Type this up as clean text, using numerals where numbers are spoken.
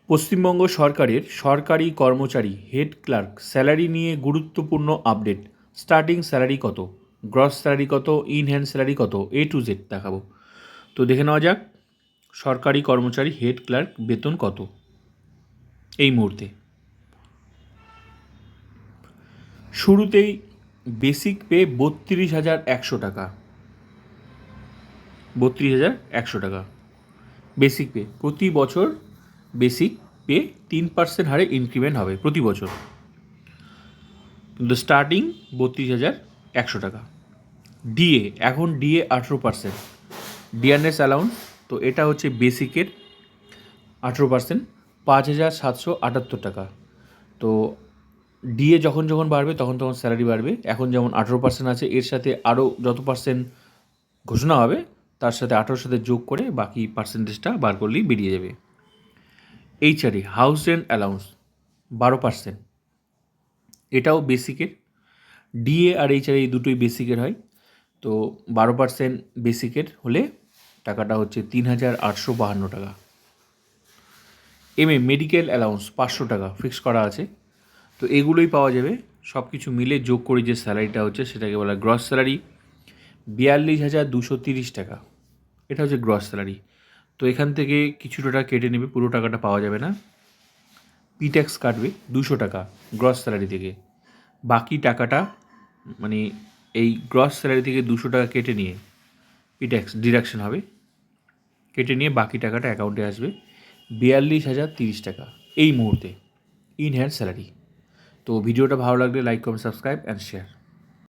পশ্চিমবঙ্গ সরকারের সরকারি কর্মচারী হেড ক্লার্ক স্যালারি নিয়ে গুরুত্বপূর্ণ আপডেট। স্টার্টিং স্যালারি কত, গ্রস স্যালারি কত, ইন হ্যান্ড স্যালারি কত, A to Z দেখাবো। তো দেখে নেওয়া যাক সরকারি কর্মচারী হেড ক্লার্ক বেতন কত এই মুহূর্তে। শুরুতেই বেসিক পে 32,100 টাকা। 32,100 টাকা বেসিক পে। প্রতি বছর বেসিক পে 3% হারে ইনক্রিমেন্ট হবে প্রতি বছর, কিন্তু স্টার্টিং 32,100 টাকা। ডিএ, এখন ডিএ 18%, ডিয়ারনেস অ্যালাউন্স। তো এটা হচ্ছে বেসিকের 18%, 5,778 টাকা। তো ডিএ যখন যখন বাড়বে তখন তখন স্যালারি বাড়বে। এখন যেমন 18% আছে, এর সাথে আরও যত পার্সেন্ট ঘোষণা হবে তার সাথে 18 সাথে যোগ করে বাকি পার্সেন্টেজটা বার করলেই বেরিয়ে যাবে। এইচআরএ, হাউস রেন্ট অ্যালাউন্স 12%, এটাও বেসিকের। ডিএ আর এইচআরএ এই দুটোই বেসিকের হয়। তো 12% বেসিকের হলে টাকাটা হচ্ছে 3,852 টাকা। মেডিকেল অ্যালাউন্স 500 টাকা ফিক্স করা আছে। তো এগুলোই পাওয়া যাবে। সব কিছু মিলে যোগ করে যে স্যালারিটা হচ্ছে সেটাকে বলা গ্রস স্যালারি, 42,230 টাকা। এটা হচ্ছে গ্রস স্যালারি। তো এখান থেকে কিছুটা টাকা কেটে নেবে, পুরো টাকাটা পাওয়া যাবে না। ট্যাক্স কাটবে 200 টাকা গ্রস স্যালারি থেকে। বাকি টাকাটা মানে এই গ্রস স্যালারি থেকে 200 টাকা কেটে নিয়ে ট্যাক্স ডিডাকশন হবে, কেটে নিয়ে বাকি টাকাটা অ্যাকাউন্টে আসবে 42,030 টাকা এই মুহূর্তে ইন হ্যান্ড স্যালারি। তো ভিডিওটা ভালো লাগলে like, comment, subscribe and share.